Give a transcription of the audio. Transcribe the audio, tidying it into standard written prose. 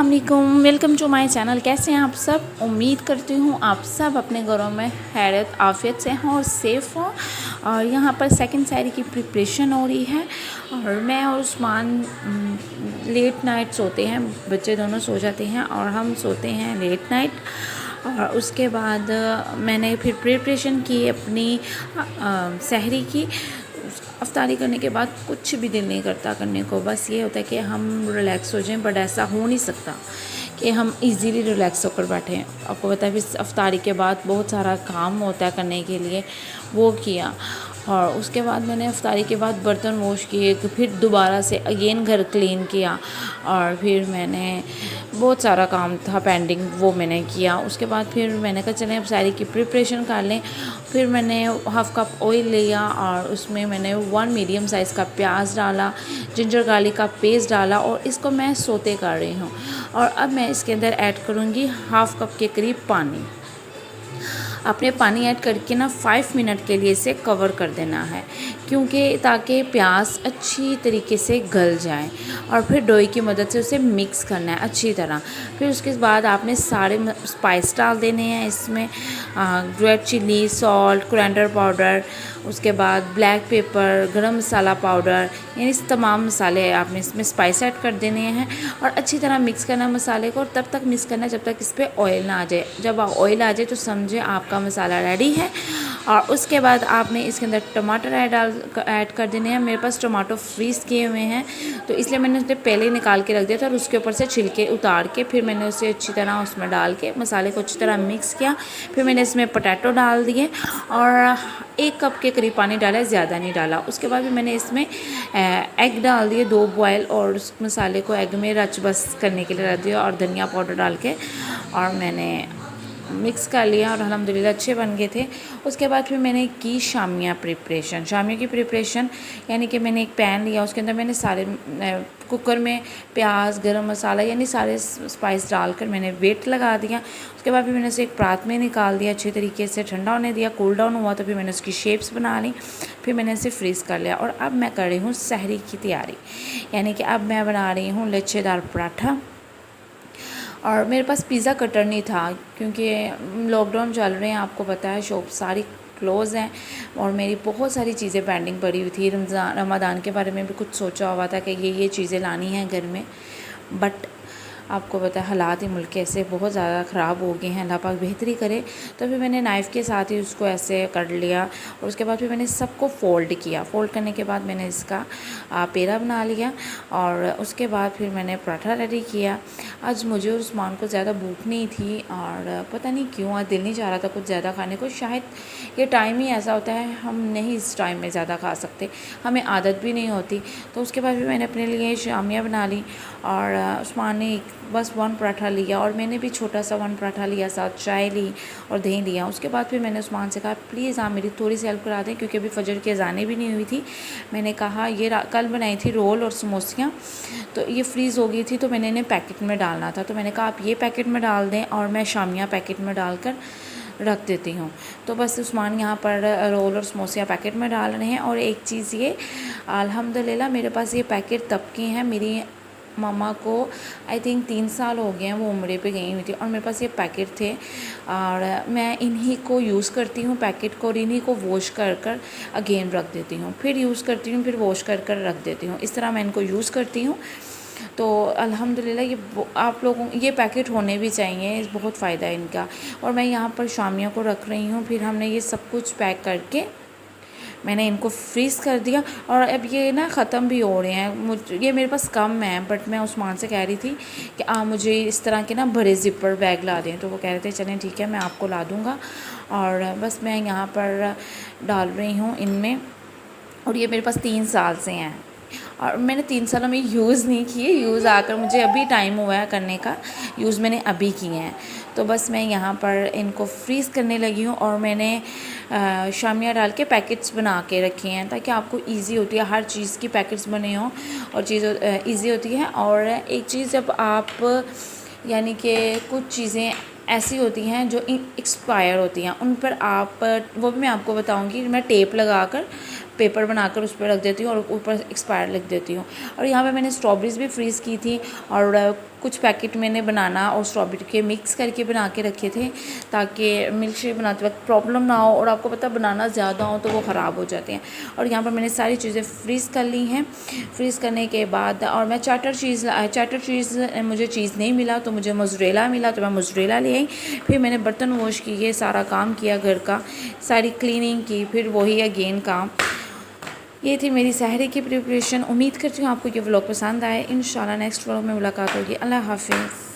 अस्सलामुअलैकुम, welcome to my channel. कैसे हैं आप सब? उम्मीद करती हूँ आप सब अपने घरों में खैरियत आफियत से हों और सेफ़ हों। और यहाँ पर सेकंड सहरी की प्रिपरेशन हो रही है और मैं और उस्मान लेट नाइट सोते हैं। बच्चे दोनों सो जाते हैं और हम सोते हैं लेट नाइट। और उसके बाद मैंने फिर प्रिपरेशन की अपनी सहरी की। अफ्तारी करने के बाद कुछ भी दिल नहीं करता करने को, बस ये होता है कि हम रिलैक्स हो जाएं, बट ऐसा हो नहीं सकता कि हम इजीली रिलैक्स होकर बैठें। आपको पता है फिर अफ्तारी के बाद बहुत सारा काम होता है करने के लिए, वो किया। और उसके बाद मैंने अफ्तारी के बाद बर्तन वॉश किए, फिर दोबारा से अगेन घर क्लीन किया और फिर मैंने बहुत सारा काम था पेंडिंग, वो मैंने किया। उसके बाद फिर मैंने कहा चलें अब सारी की प्रिपरेशन कर लें। फिर मैंने हाफ़ कप ऑयल लिया और उसमें मैंने 1 मीडियम साइज़ का प्याज डाला, जिंजर गार्लिक का पेस्ट डाला और इसको मैं सोते कर रही हूँ। और अब मैं इसके अंदर ऐड करूँगी हाफ़ कप के करीब पानी। आपने पानी ऐड करके ना 5 मिनट के लिए इसे कवर कर देना है, क्योंकि ताकि प्याज अच्छी तरीके से गल जाए। और फिर डोई की मदद से उसे मिक्स करना है अच्छी तरह। फिर उसके बाद आपने सारे स्पाइस डाल देने हैं इसमें, red chilli, salt, coriander powder, उसके बाद ब्लैक पेपर, गरम मसाला पाउडर, यानी तमाम मसाले आपने इसमें स्पाइस ऐड कर देने हैं। और अच्छी तरह मिक्स करना मसाले को, और तब तक मिक्स करना जब तक इस पर ऑयल ना आ जाए। जब ऑयल आ जाए तो समझे आपका मसाला रेडी है। और उसके बाद आपने इसके अंदर टमाटर ऐड कर देने हैं। मेरे पास टमाटो फ्रीज़ किए हुए हैं तो इसलिए मैंने उसे पहले ही निकाल के रख दिया था और उसके ऊपर से छिलके उतार के फिर मैंने उसे अच्छी तरह उसमें डाल के मसाले को अच्छी तरह मिक्स किया। फिर मैंने इसमें पोटैटो डाल दिए और 1 कप के करीब पानी डाला, ज़्यादा नहीं डाला। उसके बाद भी मैंने इसमें एग डाल दिए 2 बॉयल, और उस मसाले को एग में रच बस करने के लिए रख दिया और धनिया पाउडर डाल के और मैंने मिक्स कर लिया और अल्हम्दुलिल्लाह अच्छे बन गए थे। उसके बाद फिर मैंने की शामिया की प्रिपरेशन, यानी कि मैंने एक पैन लिया, उसके अंदर मैंने सारे कुकर में प्याज, गरम मसाला यानी सारे स्पाइस डालकर मैंने वेट लगा दिया। उसके बाद फिर मैंने उसे एक परात में निकाल दिया, अच्छे तरीके से ठंडा होने दिया। कूल डाउन हुआ तो फिर मैंने उसकी शेप्स बना ली, फिर मैंने इसे फ्रीज़ कर लिया। और अब मैं कर रही हूँ सहरी की तैयारी, यानी कि अब मैं बना रही हूँ लच्छेदार पराठा। और मेरे पास पिज़्ज़ा कटर नहीं था, क्योंकि लॉकडाउन चल रहे हैं, आपको पता है शॉप सारी क्लोज़ हैं और मेरी बहुत सारी चीज़ें पेंडिंग पड़ी हुई थी। रमज़ान के बारे में भी कुछ सोचा हुआ था कि ये चीज़ें लानी हैं घर में, बट आपको पता है हालात ही मुल्क के ऐसे बहुत ज़्यादा ख़राब हो गए हैं, अल्लाह पाक बेहतरी करे। तो फिर मैंने नाइफ़ के साथ ही उसको ऐसे कर लिया और उसके बाद फिर मैंने सबको फ़ोल्ड किया। फ़ोल्ड करने के बाद मैंने इसका पेड़ा बना लिया और उसके बाद फिर मैंने पराठा रेडी किया। आज मुझे और उस्मान को ज़्यादा भूख नहीं थी और पता नहीं क्यों आज दिल नहीं चाह रहा था कुछ ज़्यादा खाने को। शायद ये टाइम ही ऐसा होता है, हम नहीं इस टाइम में ज़्यादा खा सकते, हमें आदत भी नहीं होती। तो उसके बाद फिर मैंने अपने लिए शामिया बना ली और उस्मान ने बस 1 पराठा लिया और मैंने भी छोटा सा 1 पराठा लिया, साथ चाय ली और दही लिया। उसके बाद फिर मैंने उस्मान से कहा प्लीज़ आप मेरी थोड़ी सी हेल्प करा दें, क्योंकि अभी फजर की अज़ानें भी नहीं हुई थी। मैंने कहा ये कल बनाई थी रोल और समोसियाँ, तो ये फ्रीज़ हो गई थी तो मैंने इन्हें पैकेट में डालना था। तो मैंने कहा आप ये पैकेट में डाल दें और मैं शामिया पैकेट में डालकर रख देती हूँ। तो बस उस्मान यहाँ पर रोल और समोसियाँ पैकेट में डाल रहे हैं। और एक चीज़ ये, अल्हम्दुलिल्लाह मेरे पास ये पैकेट तब के हैं, मेरी मामा को आई थिंक 3 साल हो गए हैं, वो उम्रे पे गई हुई थी और मेरे पास ये पैकेट थे और मैं इन्हीं को यूज़ करती हूँ पैकेट को, और इन्हीं को वॉश कर कर अगेन रख देती हूँ, फिर यूज़ करती हूँ, फिर वॉश कर कर रख देती हूँ। इस तरह मैं इनको यूज़ करती हूँ। तो अल्हम्दुलिल्लाह ये आप लोगों ये पैकेट होने भी चाहिए, बहुत फ़ायदा है इनका। और मैं यहाँ पर शामिया को रख रही हूँ। फिर हमने ये सब कुछ पैक करके मैंने इनको फ्रीज़ कर दिया और अब ये ना ख़त्म भी हो रहे हैं। ये मेरे पास कम है, बट मैं उस्मान से कह रही थी कि आप मुझे इस तरह के ना बड़े ज़िपर बैग ला दें, तो वो कह रहे थे चलें ठीक है मैं आपको ला दूँगा। और बस मैं यहाँ पर डाल रही हूँ इनमें, और ये मेरे पास 3 साल से हैं और मैंने 3 सालों में यूज़ नहीं किए, यूज़ आकर मुझे अभी टाइम हुआ है करने का, यूज़ मैंने अभी किए हैं। तो बस मैं यहाँ पर इनको फ्रीज़ करने लगी हूँ और मैंने शामिया डाल के पैकेट्स बना के रखे हैं ताकि आपको इजी होती है, हर चीज़ की पैकेट्स बने हों और चीज़ इजी होती है। और एक चीज़, जब आप यानी कि कुछ चीज़ें ऐसी होती हैं जो एक्सपायर होती हैं, उन पर आप, वो भी मैं आपको बताऊंगी, मैं टेप लगाकर पेपर बनाकर उस पर रख देती हूँ और ऊपर एक्सपायर लिख देती हूँ। और यहाँ पे मैंने स्ट्रॉबेरीज़ भी फ्रीज़ की थी और कुछ पैकेट मैंने बनाना और स्ट्रॉबेरी के मिक्स करके बना के रखे थे ताकि मिल्क शेक बनाते वक्त प्रॉब्लम ना हो। और आपको पता बनाना ज़्यादा हो तो वो ख़राब हो जाते हैं। और यहाँ पर मैंने सारी चीज़ें फ्रीज़ कर ली हैं। फ्रीज़ करने के बाद और मैं चैटर चीज़ मुझे चीज़ नहीं मिला तो मुझे मोज़रेला मिला तो मैं मोज़रेला ले आई। फिर मैंने बर्तन वॉश किए, सारा काम किया घर का, सारी क्लीनिंग की, फिर वही अगेन काम। ये थी मेरी सहरी की प्रिपरेशन। उम्मीद करती हूँ आपको ये व्लॉग पसंद आए। इंशाल्लाह नेक्स्ट व्लॉग में मुलाकात होगी। अल्लाह हाफ़िज़।